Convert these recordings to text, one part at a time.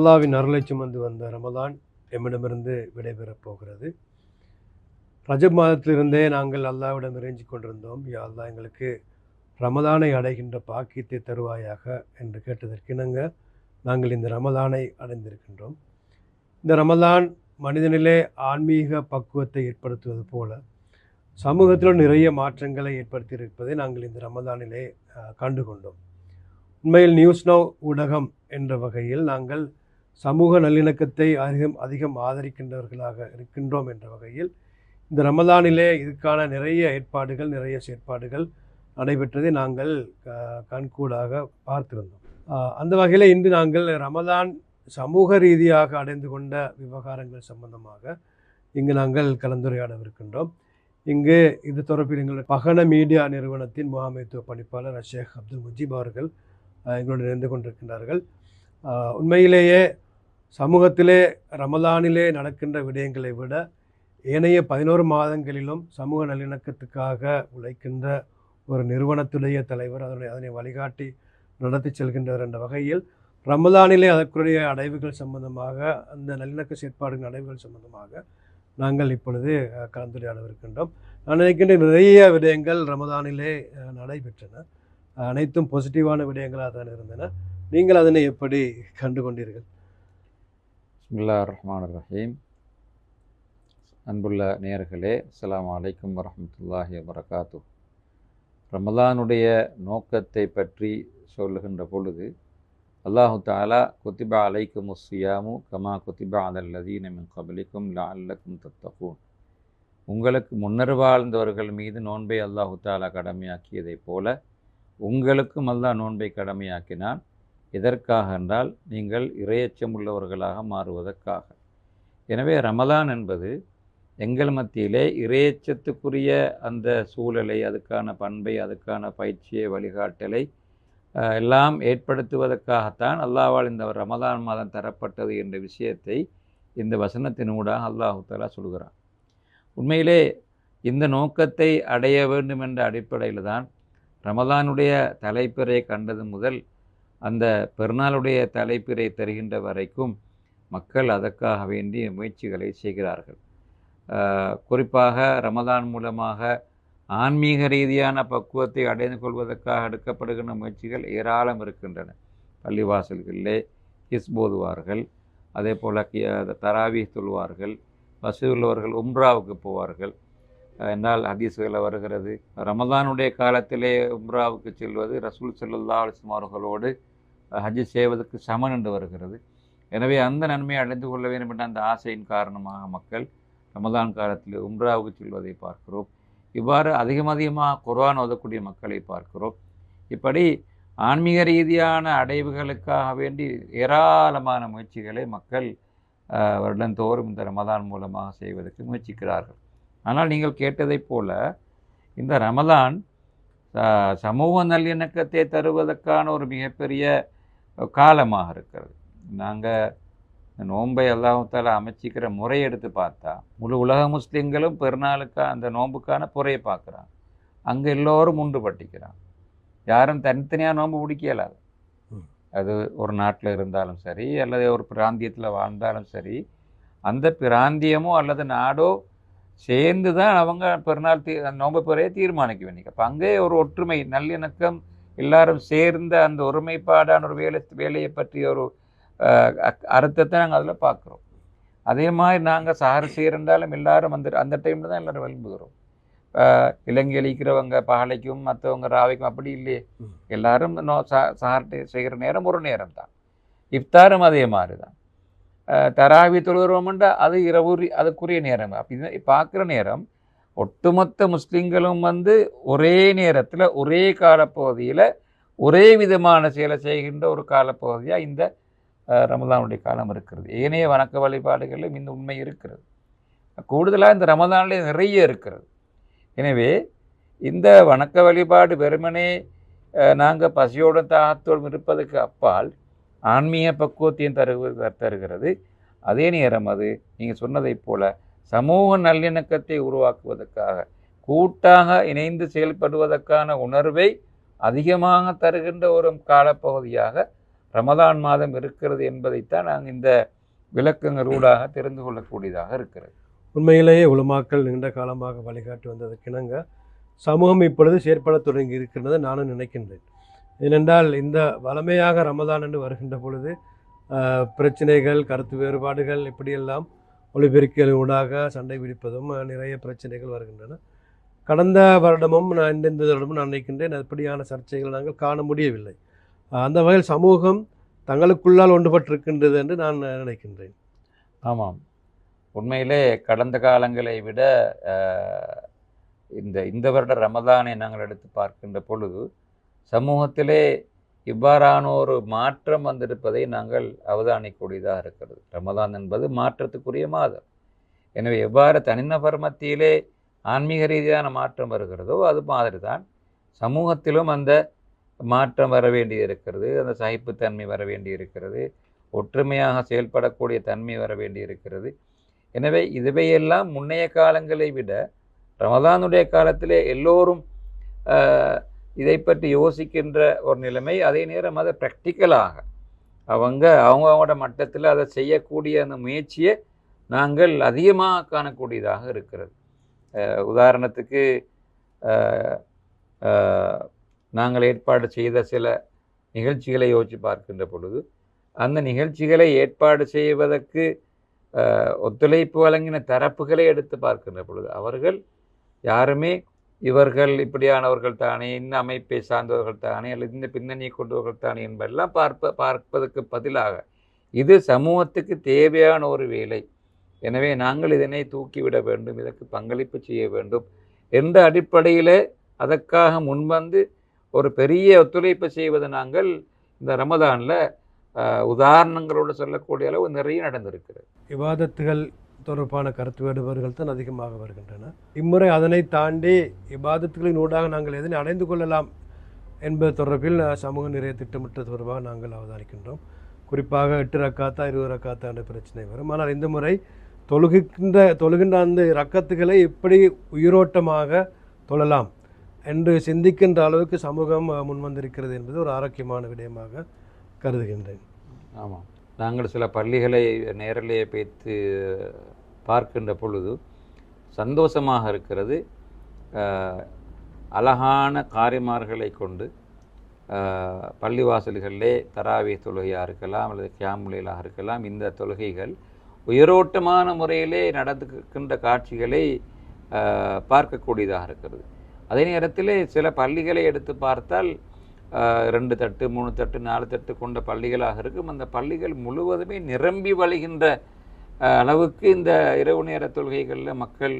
அல்லாஹ்வின் அருளை சுமந்து வந்த ரமலான் எம்மிடமிருந்து விடைபெறப் போகிறது. ரஜப் மாதத்திலிருந்தே நாங்கள் அல்லாஹ்விடம் இறைஞ்சி கொண்டிருந்தோம், யா அல்லாஹ் எங்களுக்கு ரமலானை அடைகின்ற பாக்கியத்தை தருவாயாக என்று கேட்டதற்கிணங்க நாங்கள் இந்த ரமலானை அடைந்திருக்கின்றோம். இந்த ரமலான் மனிதனிலே ஆன்மீக பக்குவத்தை ஏற்படுத்துவது போல சமூகத்திலும் நிறைய மாற்றங்களை ஏற்படுத்தியிருப்பதை நாங்கள் இந்த ரமலானிலே கண்டு கொண்டோம். உண்மையில் நியூஸ் நவ் ஊடகம் என்ற வகையில் நாங்கள் சமூக நல்லிணக்கத்தை அதிகம் ஆதரிக்கின்றவர்களாக இருக்கின்றோம் என்ற வகையில் இந்த ரமலானிலே இதுக்கான நிறைய ஏற்பாடுகள், நிறைய செயற்பாடுகள் நடைபெற்றதை நாங்கள் கண்கூடாக பார்த்திருந்தோம். அந்த வகையில் இன்று நாங்கள் ரமலான் சமூக ரீதியாக அடைந்து கொண்ட விவகாரங்கள் சம்பந்தமாக இங்கு நாங்கள் கலந்துரையாடவிருக்கின்றோம். இங்கு இது தொடர்பில் எங்கள் பகன மீடியா நிறுவனத்தின் முகாமைத்துவ பணிப்பாளர் ஷேக் அப்துல் முஜீப் அவர்கள் எங்களோடு இணைந்து கொண்டிருக்கின்றார்கள். உண்மையிலேயே சமூகத்திலே ரமலானிலே நடக்கின்ற விடயங்களை விட ஏனைய 11 மாதங்களிலும் சமூக நல்லிணக்கத்துக்காக உழைக்கின்ற ஒரு நிறுவனத்துடைய தலைவர், அதனை வழிகாட்டி நடத்தி செல்கின்றவர் என்ற வகையில் ரமலானிலே அதற்குரிய அடைவுகள் சம்பந்தமாக, அந்த நல்லிணக்க செயற்பாடுகளின் அடைவுகள் சம்பந்தமாக நாங்கள் இப்பொழுது கலந்துரையாடவிருக்கின்றோம். நான் நினைக்கின்ற நிறைய விடயங்கள் ரமலானிலே நடைபெற்றன. அனைத்தும் பாசிட்டிவான விடயங்களாக தான் இருந்தன. நீங்கள் அதனை எப்படி கண்டு கொண்டீர்கள்? பிஸ்மில்லாஹிர் ரஹ்மானிர் ரஹீம். அன்புள்ள நேயர்களே, அஸ்ஸலாமு அலைக்கும் வரஹ்மத்துல்லாஹி வபரகாத்துஹு. ரமலானுடைய நோக்கத்தை பற்றி சொல்லுகின்ற பொழுது அல்லாஹு தஆலா குத்திபா அலைக்குமுஸ் ஸியாமு கமா குத்திபா அலல்லதீன மின் கப்லிக்கும் லஅல்லக்கும் தத்தகூன், உங்களுக்கு முன்னர் வாழ்ந்தவர்கள் மீது நோன்பை அல்லாஹு தஆலா கடமையாக்கியதைப் போல உங்களுக்கும் அல்லாஹ் நோன்பை கடமையாக்கினான். எதற்காக என்றால் நீங்கள் இறையச்சம் உள்ளவர்களாக மாறுவதற்காக. எனவே ரமலான் என்பது எங்கள் மத்தியிலே இறையச்சத்துக்குரிய அந்த சூழலை, அதுக்கான பண்பை, அதுக்கான பயிற்சியை, வழிகாட்டலை எல்லாம் ஏற்படுத்துவதற்காகத்தான் அல்லாஹ்வால் இந்த ரமலான் மாதம் தரப்பட்டது என்ற விஷயத்தை இந்த வசனத்தினூடாக அல்லாஹு தஆலா சொல்கிறான். உண்மையிலே இந்த நோக்கத்தை அடைய வேண்டும் என்ற அடிப்படையில் தான் ரமலானுடைய தலைப்பிறை கண்டது முதல் அந்த பெருநாளுடைய தலைப்பிறை தருகின்ற வரைக்கும் மக்கள் அதற்காக வேண்டிய முயற்சிகளை செய்கிறார்கள். குறிப்பாக ரமலான் மூலமாக ஆன்மீக ரீதியான பக்குவத்தை அடைந்து கொள்வதற்காக எடுக்கப்படுகின்ற முயற்சிகள் ஏராளம் இருக்கின்றன. பள்ளிவாசல்களிலே ஹிஸ்போதுவார்கள், அதே போல் தராவி தொழுவார்கள், வசூலுள்ளவர்கள் உம்ராவுக்கு போவார்கள். என்றால் ஹதீஸ்களில் வருகிறது, ரமலானுடைய காலத்திலே உம்ராவுக்கு செல்வது ரசூல் ஸல்லல்லாஹு அலைஹி வஸல்லம் அவர்களோடு ஹஜ் செய்வதற்கு சமன் என்று வருகிறது. எனவே அந்த நன்மையை அடைந்து கொள்ள வேண்டும் என்ற அந்த ஆசையின் காரணமாக மக்கள் ரமலான் காலத்தில் உம்ராவுக்கு செல்வதை பார்க்கிறோம். இவ்வாறு அதிகமாக குர்ஆன் ஓதக்கூடிய மக்களை பார்க்கிறோம். இப்படி ஆன்மீக ரீதியான அடைவுகளுக்காக வேண்டி ஏராளமான முயற்சிகளை மக்கள் வருடந்தோறும் இந்த ரமலான் மூலமாக செய்வதற்கு முயற்சிக்கிறார்கள். ஆனால் நீங்கள் கேட்டதைப் போல இந்த ரமலான் சமூக நல்லிணக்கத்தை தருவதற்கான ஒரு மிகப்பெரிய காலமாக இருக்கிறது. நாங்கள் நோன்பை அல்லாஹ் தஆலா அமைச்சிக்கிற முறையை எடுத்து பார்த்தா முழு உலக முஸ்லீம்களும் பெருநாளுக்கான அந்த நோன்புக்கான முறையை பார்க்குறாங்க. அங்கே எல்லோரும் ஒன்றுபட்டிக்கிறாங்க. யாரும் தனித்தனியாக நோன்பு பிடிக்கலாது. அது ஒரு நாட்டில் இருந்தாலும் சரி, அல்லது ஒரு பிராந்தியத்தில் வாழ்ந்தாலும் சரி, அந்த பிராந்தியமோ அல்லது நாடோ சேர்ந்து தான் அவங்க பெருநாள் நோன்பு பிறையை தீர்மானிக்க வேண்டிய. அப்போ அங்கே ஒரு ஒற்றுமை, நல்லிணக்கம், எல்லாரும் சேர்ந்த அந்த ஒருமைப்பாடான ஒரு வேலையை பற்றிய ஒரு அர்த்தத்தை நாங்கள் அதில் பார்க்குறோம். அதே மாதிரி நாங்கள் சாறு செய்கிறந்தாலும் எல்லாரும் அந்த டைமில் தான் எல்லோரும் விரும்புகிறோம். இலங்கையில் இருக்கிறவங்க பகலைக்கும் மற்றவங்க ராவைக்கும் அப்படி இல்லையே. எல்லாரும் சார்ட்டு செய்கிற நேரம் ஒரு நேரம் தான். இஃப்தாரும் அதே மாதிரி தான். தராவி தொழுகிறோம்ன்றா அது இரவு அதுக்குரிய நேரம். அப்படி பார்க்குற நேரம் ஒட்டுமொத்த முஸ்லீம்களும் ஒரே நேரத்தில் ஒரே காலப்பகுதியில் ஒரே விதமான செயலை செய்கின்ற ஒரு காலப்பகுதியாக இந்த ரமலானுடைய காலம் இருக்கிறது. ஏனைய வணக்க வழிபாடுகளிலும் இந்த உண்மை இருக்கிறது. கூடுதலாக இந்த ரமலானிலே நிறைய இருக்கிறது. எனவே இந்த வணக்க வழிபாடு வெறுமனே நாங்கள் பசியோடும் தாகத்தோடும் இருப்பதற்கு அப்பால் ஆன்மீக பக்குவத்தையும் தருகிறது. அதே நேரம் அது நீங்கள் சொன்னதைப் போல சமூக நல்லிணக்கத்தை உருவாக்குவதற்காக, கூட்டாக இணைந்து செயல்படுவதற்கான உணர்வை அதிகமாக தருகின்ற ஒரு காலப்பகுதியாக ரமதான் மாதம் இருக்கிறது என்பதைத்தான் நாங்கள் இந்த விளக்கங்களூடாக தெரிந்து கொள்ளக்கூடியதாக இருக்கிறது. உண்மையிலேயே உலமாக்கள் நீண்ட காலமாக வழிகாட்டி வந்ததற்கிணங்க சமூகம் இப்பொழுது செயற்பட தொடங்கி இருக்கின்றதை நானும் நினைக்கின்றேன். ஏனென்றால் இந்த வளமையாக ரமதான் என்று வருகின்ற பொழுது பிரச்சனைகள், கருத்து வேறுபாடுகள் இப்படியெல்லாம் ஒளிபெருக்கியல் ஊடாக சண்டை பிடிப்பதும் நிறைய பிரச்சனைகள் வருகின்றன. கடந்த வருடமும் இந்த வருடமும் நான் நினைக்கின்றேன் அப்படியான சர்ச்சைகள் நாங்கள் காண முடியவில்லை. அந்த வகையில் சமூகம் தங்களுக்குள்ளால் ஒன்றுபட்டிருக்கின்றது என்று நான் நினைக்கின்றேன். ஆமாம், உண்மையிலே கடந்த காலங்களை விட இந்த வருட ரமதானை நாங்கள் எடுத்து பார்க்கின்ற பொழுது சமூகத்திலே இவ்வாறான ஒரு மாற்றம் வந்திருப்பதை நாங்கள் அவதானிக்கூடியதாக இருக்கிறது. ரமதான் என்பது மாற்றத்துக்குரிய மாதம். எனவே எவ்வாறு தனிநபர் மத்தியிலே ஆன்மீக ரீதியான மாற்றம் வருகிறதோ அது மாதிரி தான் சமூகத்திலும் அந்த மாற்றம் வர வேண்டி இருக்கிறது, அந்த சகிப்புத்தன்மை வர வேண்டி இருக்கிறது, ஒற்றுமையாக செயல்படக்கூடிய தன்மை வர வேண்டி இருக்கிறது. எனவே இதுவையெல்லாம் முன்னைய காலங்களை விட ரமதானுடைய காலத்திலே எல்லோரும் இதை பற்றி யோசிக்கின்ற ஒரு நிலைமை, அதே நேரம் அதை ப்ராக்டிக்கலாக அவங்களோட மட்டத்தில் அதை செய்யக்கூடிய அந்த முயற்சியை நாங்கள் அதிகமாக காணக்கூடியதாக இருக்கிறது. உதாரணத்துக்கு நாங்கள் ஏற்பாடு செய்த சில நிகழ்ச்சிகளை யோசித்து பார்க்கின்ற பொழுது அந்த நிகழ்ச்சிகளை ஏற்பாடு செய்வதற்கு ஒத்துழைப்பு வழங்கின தரப்புகளை எடுத்து பார்க்கின்ற பொழுது அவர்கள் யாருமே இவர்கள் இப்படியானவர்கள் தானே, இந்த அமைப்பை சார்ந்தவர்கள் தானே, அல்லது இந்த பின்னணியை கொண்டவர்கள் தானே என்பதெல்லாம் பார்ப்பதற்கு பதிலாக இது சமூகத்துக்கு தேவையான ஒரு வேலை, எனவே நாங்கள் இதனை தூக்கிவிட வேண்டும், இதற்கு பங்களிப்பு செய்ய வேண்டும் என்ற அடிப்படையில் அதற்காக முன்வந்து ஒரு பெரிய ஒத்துழைப்பு செய்வதை நாங்கள் இந்த ரமதானில் உதாரணங்களோடு சொல்லக்கூடிய அளவு நிறைய நடந்திருக்கிறது. இபாதத்துகள் தொடர்பான கருத்து வேறுபாடுகள் தான் அதிகமாக வருகின்றன. இம்முறை அதனை தாண்டி இபாதத்துகளின் ஊடாக நாங்கள் எதனை அடைந்து கொள்ளலாம் என்பது தொடர்பில் சமூக நிறைய திட்டமிட்ட தொடர்பாக நாங்கள் அவதானிக்கின்றோம். குறிப்பாக 8 ரக்காத்தா 20 ரக்காத்தா என்ற பிரச்சனை வரும். ஆனால் இந்த முறை தொழுகின்ற அந்த ரக்கத்துகளை எப்படி உயிரோட்டமாக தொழலாம் என்று சிந்திக்கின்ற அளவுக்கு சமூகம் முன்வந்திருக்கிறது என்பது ஒரு ஆரோக்கியமான விடயமாக கருதுகின்றேன். ஆமாம், நாங்கள் சில பள்ளிகளை நேரிலேயே பேத்து பார்க்கின்ற பொழுது சந்தோஷமாக இருக்கிறது. அழகான காரிமார்களை கொண்டு பள்ளிவாசல்களிலே தராவி தொழுகையாக இருக்கலாம் அல்லது கியாமுலைலாக இருக்கலாம், இந்த தொழுகைகள் உயரோட்டமான முறையிலே நடந்துக்கின்ற காட்சிகளை பார்க்கக்கூடியதாக இருக்கிறது. அதே நேரத்தில் சில பள்ளிகளை எடுத்து பார்த்தால் 2 தட்டு 3 தட்டு 4 தட்டு கொண்ட பள்ளிகளாக இருக்கும். அந்த பள்ளிகள் முழுவதுமே நிரம்பி வழிகின்ற அளவுக்கு இந்த இரவு நேர தொழுகைகளில் மக்கள்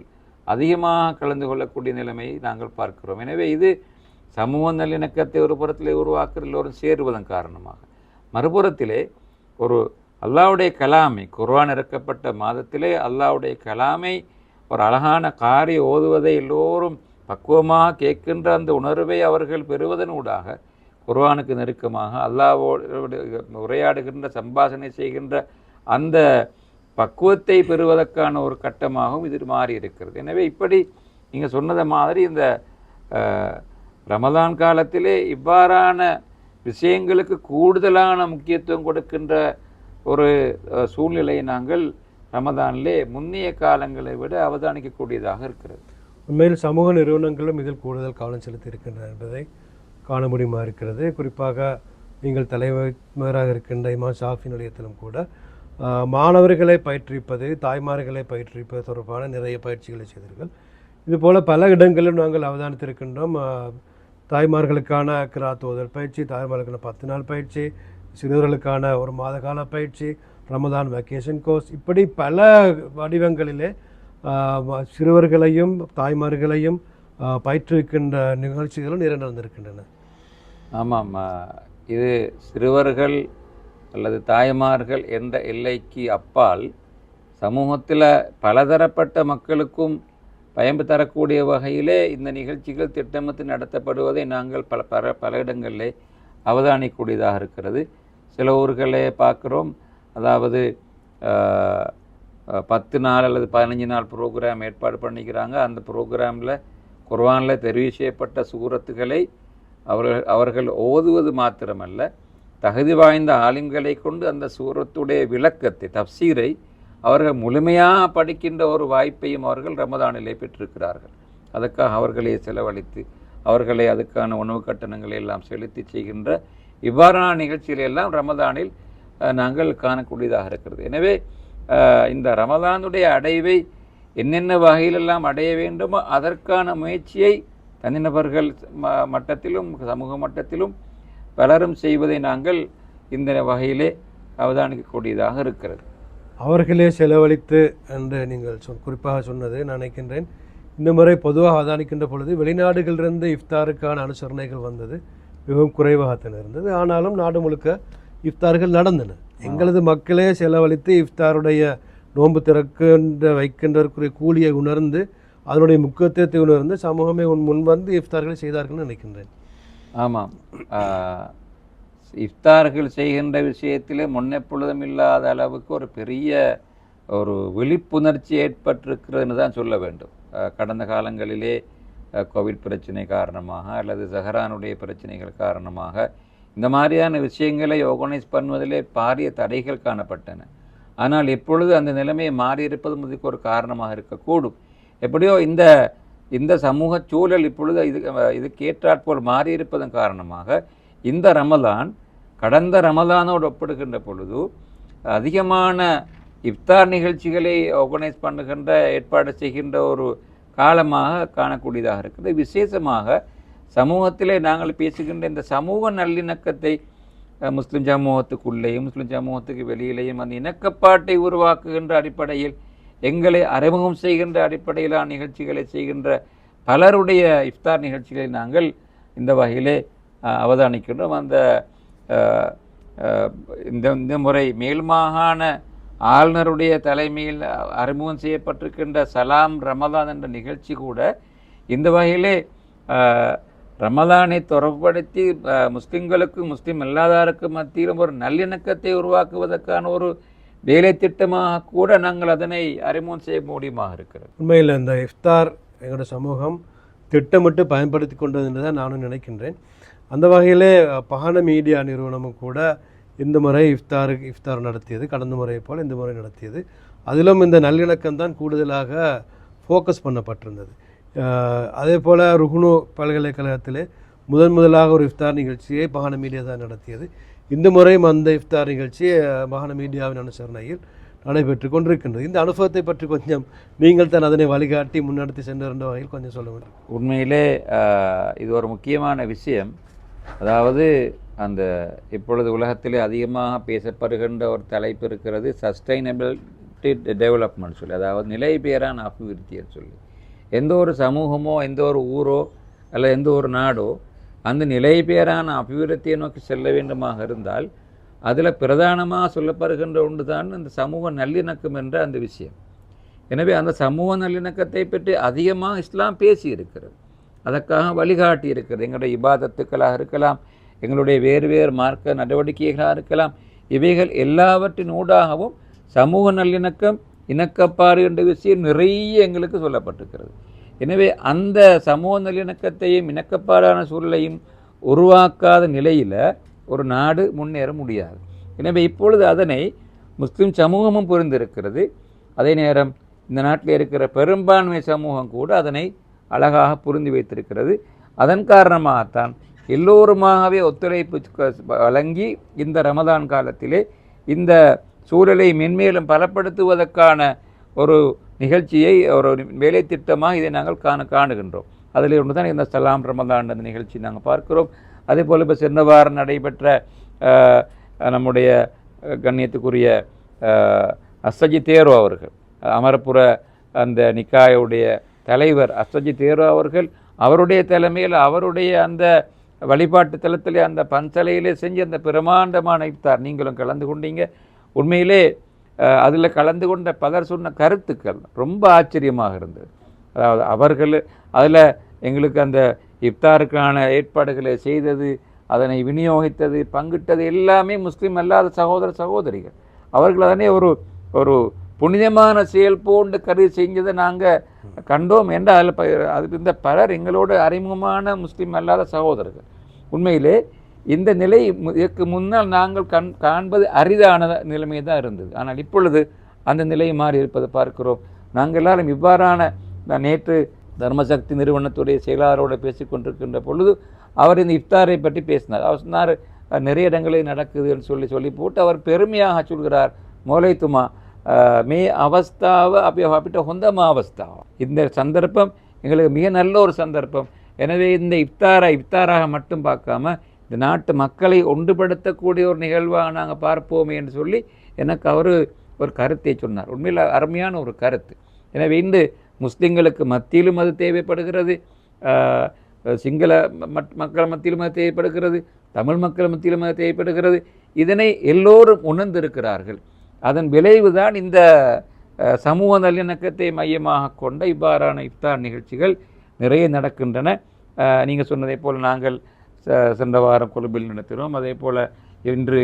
அதிகமாக கலந்து கொள்ளக்கூடிய நிலைமையை நாங்கள் பார்க்கிறோம். எனவே இது சமூக நல்லிணக்கத்தை ஒரு புறத்திலே உருவாக்குற எல்லோரும் சேருவதன் காரணமாக, மறுபுறத்திலே ஒரு அல்லாஹ்வுடைய கலாமை, குர்ஆன் இறக்கப்பட்ட மாதத்திலே அல்லாஹ்வுடைய கலாமை ஒரு அழகான காரி ஓதுவதை எல்லோரும் பக்குவமாக கேட்கின்ற அந்த உணர்வை அவர்கள் பெறுவதனூடாக குர்ஆனுக்கு நெருக்கமாக அல்லாஹ்வோடு உரையாடுகின்ற சம்பாஷணை செய்கின்ற அந்த பக்குவத்தை பெறுவதற்கான ஒரு கட்டமாகவும் இது மாறி இருக்கிறது. எனவே இப்படி நீங்கள் சொன்னது மாதிரி இந்த ரமதான் காலத்திலே இவ்வாறான விஷயங்களுக்கு கூடுதலான முக்கியத்துவம் கொடுக்கின்ற ஒரு சூழ்நிலையை நாங்கள் ரமதானிலே முன்னைய காலங்களை விட அவதானிக்கக்கூடியதாக இருக்கிறது. உண்மையில் சமூக நிறுவனங்களும் இதில் கூடுதல் கவனம் செலுத்தி இருக்கின்றன என்பதை காண முடியுமா இருக்கிறது. குறிப்பாக நீங்கள் தலைவராக இருக்கின்ற இமாம் ஷாஃபி நிலையத்திலும் கூட மாணவர்களை பயிற்றுவிப்பது, தாய்மார்களை பயிற்றுவிப்பது தொடர்பான நிறைய பயிற்சிகளை செய்தீர்கள். இதுபோல் பல இடங்களிலும் நாங்கள் அவதானித்திருக்கின்றோம். தாய்மார்களுக்கான கிராத் ஓதல் பயிற்சி, தாய்மார்களுக்கான 10 நாள் பயிற்சி, சிறுவர்களுக்கான 1 மாத கால பயிற்சி, ரமதான் வெக்கேஷன் கோர்ஸ், இப்படி பல வடிவங்களிலே சிறுவர்களையும் தாய்மார்களையும் பயிற்றுவிக்கின்ற நிகழ்ச்சிகளும் நிறைய நடந்திருக்கின்றன. ஆமாம், இது சிறுவர்கள் அல்லது தாய்மார்கள் என்ற எல்லைக்கு அப்பால் சமூகத்தில் பலதரப்பட்ட மக்களுக்கும் பயன்பு தரக்கூடிய வகையிலே இந்த நிகழ்ச்சிகள் திட்டமிட்டு நடத்தப்படுவதை நாங்கள் பல இடங்களிலே அவதானிக்கூடியதாக இருக்கிறது. சில ஊர்களை பார்க்குறோம், அதாவது 10 நாள் அல்லது 15 நாள் ப்ரோக்ராம் ஏற்பாடு பண்ணிக்கிறாங்க. அந்த ப்ரோக்ராமில் குர்ஆனில் தெரிவு செய்யப்பட்ட சூரத்துகளை அவர்கள் ஓதுவது மாத்திரமல்ல, தகுதி வாய்ந்த ஆலிம்களை கொண்டு அந்த சூரத்துடைய விளக்கத்தை தப்சீரை அவர்கள் முழுமையாக படிக்கின்ற ஒரு வாய்ப்பையும் அவர்கள் ரமதானிலே பெற்றிருக்கிறார்கள். அதற்காக அவர்களே செலவழித்து அவர்களை அதுக்கான உணவு கட்டணங்களை எல்லாம் செலுத்தி செய்கின்ற இவ்வாறான நிகழ்ச்சிகளெல்லாம் ரமதானில் நாங்கள் காணக்கூடியதாக இருக்கிறது. எனவே இந்த ரமதானுடைய அடைவை என்னென்ன வகையிலெல்லாம் அடைய வேண்டுமோ அதற்கான முயற்சியை தனிநபர்கள் மட்டத்திலும் சமூக மட்டத்திலும் பலரும் செய்வதை நாங்கள் இந்த வகையிலே அவதானிக்கக்கூடியதாக இருக்கிறது. அவர்களே செலவழித்து என்று நீங்கள் குறிப்பாக சொன்னது நான் நினைக்கின்றேன். இந்த முறை பொதுவாக அவதானிக்கின்ற பொழுது வெளிநாடுகளிலிருந்து இஃப்தாருக்கான அனுசரணைகள் வந்தது மிகவும் குறைவாகத்தான் இருந்தது. ஆனாலும் நாடு முழுக்க இஃப்தார்கள் நடந்தன. எங்களது மக்களே செலவழித்து இஃப்தாருடைய நோன்பு திறக்கின்ற வைக்கின்றவருக்குரிய கூலியை உணர்ந்து அதனுடைய முக்கியத்துவத்தை உணர்ந்து சமூகமே முன்வந்து இஃப்தார்களை செய்தார்கள் நினைக்கின்றேன். ஆமாம், இஃப்தார்கள் செய்கின்ற விஷயத்திலே முன்னெப்பொழுதும் இல்லாத அளவுக்கு ஒரு பெரிய ஒரு விழிப்புணர்ச்சி ஏற்பட்டிருக்கிறதுன்னு தான் சொல்ல வேண்டும். கடந்த காலங்களிலே கோவிட் பிரச்சனை காரணமாக அல்லது சஹரானுடைய பிரச்சனைகள் காரணமாக இந்த மாதிரியான விஷயங்களை ஆர்கனைஸ் பண்ணுவதிலே பாரிய தடைகள் காணப்பட்டன. ஆனால் எப்பொழுது அந்த நிலைமையை மாறியிருப்பதும் இதுக்கு ஒரு காரணமாக இருக்கக்கூடும். எப்படியோ இந்த சமூக சூழல் இப்பொழுது இதுக்கு ஏற்றாற்போல் மாறியிருப்பதன் காரணமாக இந்த ரமலான் கடந்த ரமலானோடு ஒப்பிடுகின்ற பொழுது அதிகமான இஃப்தார் நிகழ்ச்சிகளை ஆர்கனைஸ் பண்ணுகின்ற ஏற்பாடு செய்கின்ற ஒரு காலமாக காணக்கூடியதாக இருக்குது. விசேஷமாக சமூகத்திலே நாங்கள் பேசுகின்ற இந்த சமூக நல்லிணக்கத்தை முஸ்லிம் சமூகத்துக்குள்ளேயும் முஸ்லிம் சமூகத்துக்கு வெளியிலேயும் அந்த இணக்கப்பாட்டை உருவாக்குகின்ற அடிப்படையில் எங்களை அறிமுகம் செய்கின்ற அடிப்படையிலான நிகழ்ச்சிகளை செய்கின்ற பலருடைய இஃப்தார் நிகழ்ச்சிகளை நாங்கள் இந்த வகையிலே அவதானிக்கின்றோம். அந்த இந்த முறை மேல் மாகாண ஆளுநருடைய தலைமையில் அறிமுகம் செய்யப்பட்டிருக்கின்ற சலாம் ரமதான் என்ற நிகழ்ச்சி கூட இந்த வகையிலே ரமலானை தொடர்புபடுத்தி முஸ்லிம்களுக்கும் முஸ்லிம் அல்லாதாருக்கும் மத்தியிலும் ஒரு நல்லிணக்கத்தை உருவாக்குவதற்கான ஒரு வேலை திட்டமாக கூட நாங்கள் அதனை அறிமுகம் செய்ய முடியுமாக இருக்கிறது. உண்மையில் இந்த இஃப்தார் எங்களோட சமூகம் திட்டமிட்டு பயன்படுத்தி கொண்டது என்று தான் நானும் நினைக்கின்றேன். அந்த வகையிலே பஹான மீடியா நிறுவனமும் கூட இந்த முறை இஃப்தார் நடத்தியது, கடந்த முறையை போல் இந்த முறை நடத்தியது. அதிலும் இந்த நல்லிணக்கம் தான் கூடுதலாக ஃபோக்கஸ் பண்ணப்பட்டிருந்தது. அதே போல் ருஹ்னு பல்கலைக்கழகத்திலே முதலாக ஒரு இஃப்தார் நிகழ்ச்சியை பஹான மீடியா தான் நடத்தியது. இந்த முறையும் அந்த இஃப்தார் நிகழ்ச்சி பஹான மீடியாவின் அனுசரணையில் நடைபெற்று கொண்டிருக்கின்றது. இந்த அனுபவத்தை பற்றி கொஞ்சம் நீங்கள் தான் அதனை வழிகாட்டி முன்னெடுத்து சென்ற வகையில் கொஞ்சம் சொல்ல வேண்டும். உண்மையிலே இது ஒரு முக்கியமான விஷயம். அதாவது அந்த இப்பொழுது உலகத்திலே அதிகமாக பேசப்படுகின்ற ஒரு தலைப்பு இருக்கிறது சஸ்டைனபிலிட்டி டெவலப்மெண்ட் சொல்லி, அதாவது நிலைபெறான அபிவிருத்தியை சொல்லி. எந்த ஒரு சமூகமோ எந்த ஒரு ஊரோ அல்லது எந்த ஒரு நாடோ அந்த நிலைபெறான அபிவிருத்தியை நோக்கி செல்ல வேண்டுமாக இருந்தால் அதில் பிரதானமாக சொல்லப்படுகின்ற ஒன்று தான் அந்த சமூக நல்லிணக்கம் என்ற அந்த விஷயம். எனவே அந்த சமூக நல்லிணக்கத்தை பற்றி அதிகமாக இஸ்லாம் பேசி இருக்கிறது, அதற்காக வழிகாட்டி இருக்கிறது. எங்களுடைய இபாதத்துக்களாக இருக்கலாம், எங்களுடைய வேறு வேறு மார்க்க நடவடிக்கைகளாக இருக்கலாம், இவைகள் எல்லாவற்றின் ஊடாகவும் சமூக நல்லிணக்கம் இணக்கப்பாடு என்ற விஷயம் நிறைய எங்களுக்கு சொல்லப்பட்டிருக்கிறது. எனவே அந்த சமூக நல்லிணக்கத்தையும் இணக்கப்பாடான சூழலையும் உருவாக்காத நிலையில் ஒரு நாடு முன்னேற முடியாது. எனவே இப்பொழுது அதனை முஸ்லிம் சமூகமும் புரிந்திருக்கிறது. அதே நேரம் இந்த நாட்டில் இருக்கிற பெரும்பான்மை சமூகம் கூட அதனை அழகாக புரிந்து வைத்திருக்கிறது. அதன் காரணமாகத்தான் எல்லோருமாகவே ஒத்துழைப்பு வழங்கி இந்த ரமதான் காலத்திலே இந்த சூழலை மென்மேலும் பலப்படுத்துவதற்கான ஒரு நிகழ்ச்சியை ஒரு வேலை திட்டமாக இதை நாங்கள் காணுகின்றோம். அதில் ஒன்று தான் இந்த சலாம் ரமதான் அந்த நிகழ்ச்சி நாங்கள் பார்க்கிறோம். அதே போல் இப்போ சென்ற வாரம் நடைபெற்ற நம்முடைய கண்ணியத்துக்குரிய அஸ்ஸஜி தேரோ அவர்கள், அமரபுர அந்த நிக்காயுடைய தலைவர் அஸ்ஸஜி தேரோ அவர்கள், அவருடைய தலைமையில் அவருடைய அந்த வழிபாட்டு தலத்திலே அந்த பன்சலையிலே செஞ்சு அந்த பிரமாண்டமான இஃப்தார் நீங்களும் கலந்து கொண்டீங்க. உண்மையிலே அதில் கலந்து கொண்ட பலர் சொன்ன கருத்துக்கள் ரொம்ப ஆச்சரியமாக இருந்தது. அதாவது அவர்கள் அதில் எங்களுக்கு அந்த இஃப்தாருக்கான ஏற்பாடுகளை செய்தது, அதனை விநியோகித்தது, பங்கிட்டது எல்லாமே முஸ்லீம் அல்லாத சகோதரிகள். அவர்கள் அதனை ஒரு புனிதமான செயல் போன்று கருதி செஞ்சதை நாங்கள் கண்டோம் என்று அதில் அது இருந்த பலர் எங்களோட அறிமுகமான முஸ்லீம் அல்லாத சகோதரர்கள். உண்மையிலே இந்த நிலை இதற்கு முன்னால் நாங்கள் காண்பது அரிதான நிலைமை தான் இருந்தது. ஆனால் இப்பொழுது அந்த நிலை மாறி இருப்பதை பார்க்கிறோம். நாங்கள் எல்லாரும் இவ்வாறான, நான் நேற்று தர்மசக்தி நிறுவனத்துடைய செயலாளரோடு பேசி கொண்டிருக்கின்ற பொழுது அவர் இந்த இஃப்தாரை பற்றி பேசினார். அவர் சொன்னார், நிறைய இடங்களில் நடக்குதுன்னு சொல்லி போட்டு அவர் பெருமையாக சொல்கிறார், மோலைத்துமா மே அவஸ்தாவை அப்படிட்ட ஹொந்தமா அவஸ்தாவா, இந்த சந்தர்ப்பம் எங்களுக்கு மிக நல்ல ஒரு சந்தர்ப்பம். எனவே இந்த இஃப்தாராக மட்டும் பார்க்காம இந்த நாட்டு மக்களை ஒன்றுபடுத்தக்கூடிய ஒரு நிகழ்வாக நாங்கள் பார்ப்போமே என்று சொல்லி எனக்கு அவர் ஒரு கருத்தை சொன்னார். உண்மையில் அருமையான ஒரு கருத்து. எனவே இன்று முஸ்லிம்களுக்கு மத்தியிலும் அது தேவைப்படுகிறது, சிங்கள மக்கள் மத்தியிலும் அது தேவைப்படுகிறது, தமிழ் மக்கள் மத்தியிலும் அது தேவைப்படுகிறது. இதனை எல்லோரும் உணர்ந்திருக்கிறார்கள். அதன் விளைவுதான் இந்த சமூக நல்லிணக்கத்தை மையமாக கொண்ட இவ்வாறான இஃப்தார் நிகழ்ச்சிகள் நிறைய நடக்கின்றன. நீங்கள் சொன்னதை போல் நாங்கள் சென்ற வாரம் கொழும்பில் நடத்துகிறோம், அதே போல் இன்று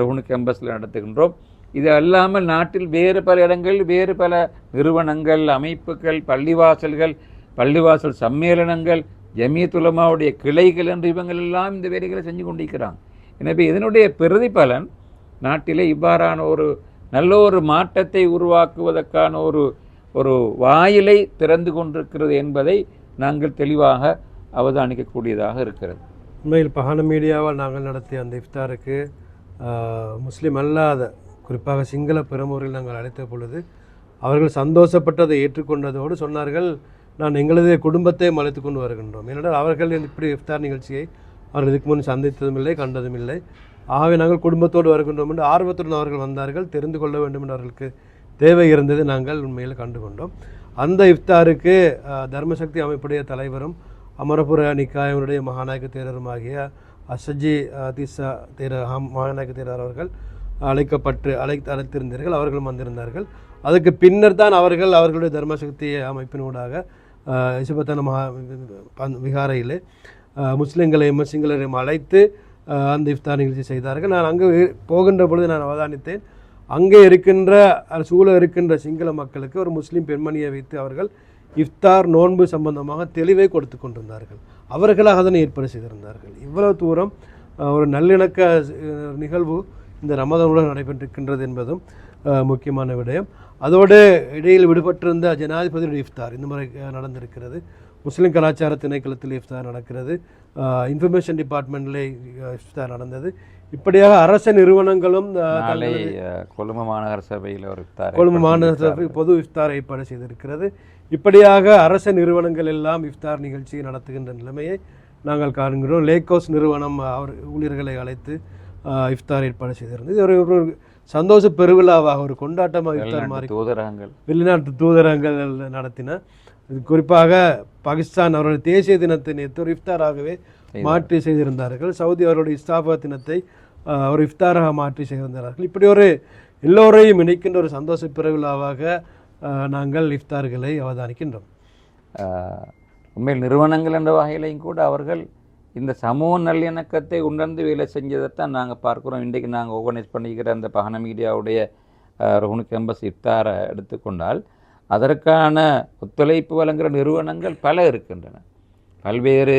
ரவுனு கேம்பஸில் நடத்துகின்றோம். இது அல்லாமல் நாட்டில் வேறு பல இடங்களில் வேறு பல நிறுவனங்கள், அமைப்புகள், பள்ளிவாசல் சம்மேளனங்கள், ஜமியத் உலமாவுடைய கிளைகள் என்று இவங்கள் எல்லாம் இந்த வேலைகளை செஞ்சு கொண்டிருக்கிறாங்க. எனவே இதனுடைய பிரதிபலன் நாட்டிலே இவ்வாறான ஒரு நல்ல ஒரு மாற்றத்தை உருவாக்குவதற்கான ஒரு வாயிலை திறந்து கொண்டிருக்கிறது என்பதை நாங்கள் தெளிவாக அவதானிக்கக்கூடியதாக இருக்கிறது. உண்மையில் பஹான மீடியாவால் நாங்கள் நடத்திய அந்த இஃப்தாருக்கு முஸ்லீம் அல்லாத, குறிப்பாக சிங்கள பெருமூரில் நாங்கள் அழைத்த பொழுது அவர்கள் சந்தோஷப்பட்டதை ஏற்றுக்கொண்டதோடு சொன்னார்கள், நான் எங்களது குடும்பத்தை அழைத்து கொண்டு வருகின்றோம். ஏனென்றால் அவர்கள் இப்படி இஃப்தார் நிகழ்ச்சியை அவர்கள் இதுக்கு முன் சந்தித்ததும் இல்லை, கண்டதும் இல்லை. ஆகவே நாங்கள் குடும்பத்தோடு வருகின்றோம் என்று ஆர்வத்துடன் அவர்கள் வந்தார்கள். தெரிந்து கொள்ள வேண்டும் என்று அவர்களுக்கு தேவை இருந்தது. நாங்கள் உண்மையில் கண்டுகொண்டோம். அந்த இஃப்தாருக்கு தர்மசக்தி அமைப்புடைய தலைவரும் அமரபுர நிக்காயனுடைய மகாநாயக தேரருமாகிய அசஜி திசா மகாநாயக தேரர் அவர்கள் அழைத்திருந்தார்கள். அவர்களும் வந்திருந்தார்கள். அதுக்கு பின்னர் தான் அவர்களுடைய தர்மசக்தி அமைப்பினூடாக இசுபத்தன விகாரையிலே முஸ்லிம்களையும் சிங்களரையும் அழைத்து அந்த இஃப்தார் நிகழ்ச்சி செய்தார்கள். நான் அங்கே போகின்ற பொழுது நான் அவதானித்தேன், அங்கே இருக்கின்ற சூழ இருக்கின்ற சிங்கள மக்களுக்கு ஒரு முஸ்லீம் பெண்மணியை வைத்து அவர்கள் இஃப்தார் நோன்பு சம்பந்தமாக தெளிவை கொடுத்து கொண்டிருந்தார்கள். அவர்களாக அதனை ஏற்பாடு செய்திருந்தார்கள். இவ்வளவு தூரம் ஒரு நல்லிணக்க நிகழ்வு இந்த ரமதானுடன் நடைபெற்றிருக்கின்றது என்பதும் முக்கியமான விடயம். அதோடு இடையில் விடுபட்டிருந்த ஜனாதிபதியுடைய இஃப்தார் இந்த முறை நடந்திருக்கிறது. முஸ்லீம் கலாச்சார திணைக்களத்தில் இஃப்தார் நடக்கிறது, இன்ஃபர்மேஷன் டிபார்ட்மெண்ட்டில் இஃப்தார் நடந்தது. இப்படியாக அரச நிறுவனங்களும் கொழும்பு மாநகர சபையில் ஒரு கொழும்பு மாநகர சபை பொது இஃப்தார் ஏற்பாடு செய்திருக்கிறது. இப்படியாக அரச நிறுவனங்கள் எல்லாம் இஃப்தார் நிகழ்ச்சி நடத்துகின்ற நிலைமையை நாங்கள் காண்கிறோம். லேக் ஹவுஸ் நிறுவனம் அவர் ஊழியர்களை அழைத்து இஃப்தார் ஏற்பாடு செய்திருந்தது. இது ஒரு சந்தோஷ பெருவிழாவாக, ஒரு கொண்டாட்டமாக இஃப்தார் மாறி வெளிநாட்டு தூதரங்கள் நடத்தின. குறிப்பாக பாகிஸ்தான் அவருடைய தேசிய தினத்தை நேற்று ஒரு இஃப்தாராகவே மாற்றி செய்திருந்தார்கள். சவுதி அவருடைய இஸ்தாபா தினத்தை ஒரு இஃப்தாராக மாற்றி செய்திருந்தார்கள். இப்படி ஒரு எல்லோரையும் இணைக்கின்ற ஒரு சந்தோஷ பெருவிழாவாக நாங்கள் இஃப்தார்களை அவதானிக்கின்றோம். உண்மையில் நிறுவனங்கள் என்ற வகையிலையும் கூட அவர்கள் இந்த சமூக நல்லிணக்கத்தை உணர்ந்து வேலை செஞ்சதைத்தான் நாங்கள் பார்க்குறோம். இன்றைக்கு நாங்கள் ஆர்கனைஸ் பண்ணிக்கிற அந்த பஹான மீடியாவுடைய ரவுனு கேம்பஸ் இஃப்தாரை எடுத்துக்கொண்டால் அதற்கான ஒத்துழைப்பு வழங்குகிற நிறுவனங்கள் பல இருக்கின்றன. பல்வேறு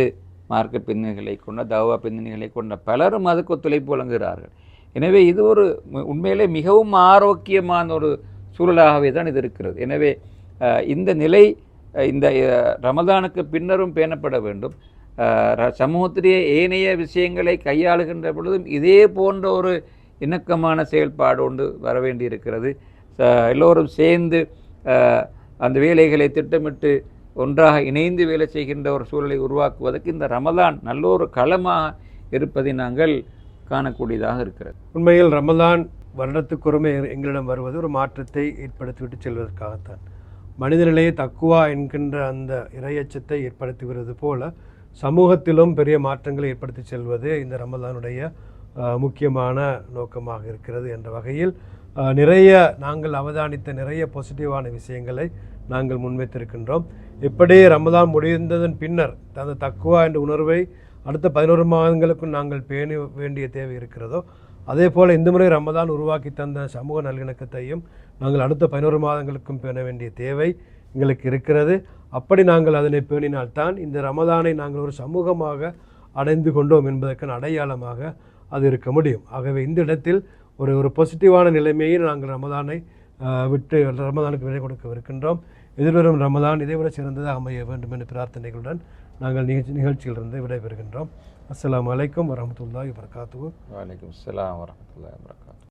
மார்க்க பின்னணிகளை கொண்ட தவா பின்னணிகளை கொண்ட பலரும் அதுக்கு ஒத்துழைப்பு வழங்குகிறார்கள். எனவே இது ஒரு உண்மையிலே மிகவும் ஆரோக்கியமான ஒரு சூழலாகவே தான் இது இருக்கிறது. எனவே இந்த நிலை இந்த ரமதானுக்கு பின்னரும் பேணப்பட வேண்டும். சமூகத்திலேயே ஏனைய விஷயங்களை கையாளுகின்ற பொழுதும் இதே போன்ற ஒரு இணக்கமான செயல்பாடு ஒன்று வர வேண்டி இருக்கிறது. எல்லோரும் சேர்ந்து அந்த வேலைகளை திட்டமிட்டு ஒன்றாக இணைந்து வேலை செய்கின்ற ஒரு சூழலை உருவாக்குவதற்கு இந்த ரமதான் நல்ல ஒரு களமாக இருப்பதை நாங்கள் காணக்கூடியதாக இருக்கிறது. உண்மையில் ரமதான் வருடத்துக்குறமே எங்களிடம் வருவது ஒரு மாற்றத்தை ஏற்படுத்திவிட்டு செல்வதற்காகத்தான். மனிதனிலேயே தக்குவா என்கின்ற அந்த இறையச்சத்தை ஏற்படுத்துகிறது போல சமூகத்திலும் பெரிய மாற்றங்களை ஏற்படுத்தி செல்வது இந்த ரமதானுடைய முக்கியமான நோக்கமாக இருக்கிறது என்ற வகையில் நிறைய நாங்கள் அவதானித்த நிறைய பாசிட்டிவான விஷயங்களை நாங்கள் முன்வைத்திருக்கின்றோம். எப்படி ரமதான் முடிந்ததன் பின்னர் அந்த தக்குவா என்ற உணர்வை அடுத்த 11 மாதங்களுக்கும் நாங்கள் பேண வேண்டிய தேவை இருக்கிறதோ, அதே போல் இந்த முறை ரமதான் உருவாக்கி தந்த சமூக நல்லிணக்கத்தையும் நாங்கள் அடுத்த 11 மாதங்களுக்கும் பேண வேண்டிய தேவை எங்களுக்கு இருக்கிறது. அப்படி நாங்கள் அதனை பேணினால்தான் இந்த ரமதானை நாங்கள் ஒரு சமூகமாக அடைந்து கொண்டோம் என்பதற்கான அடையாளமாக அது இருக்க முடியும். ஆகவே இந்த இடத்தில் ஒரு பாசிட்டிவான நிலைமையை நாங்கள் ரமதானை விட்டு ரமதானுக்கு விடை கொடுக்கவிருக்கின்றோம். எதிர்வரும் ரமதான் இதைவிட சிறந்ததாக அமைய வேண்டும் என்ற பிரார்த்தனைகளுடன் நாங்கள் நிகழ்ச்சியிலிருந்து விடைபெறுகின்றோம். அஸ்ஸலாமு அலைக்கும் வரஹ்மத்துல்லாஹி வபரகாத்துஹு. வலைக்கும் அஸ்ஸலாம் வரஹ்மத்துல்லாஹி வபரகாத்துஹு.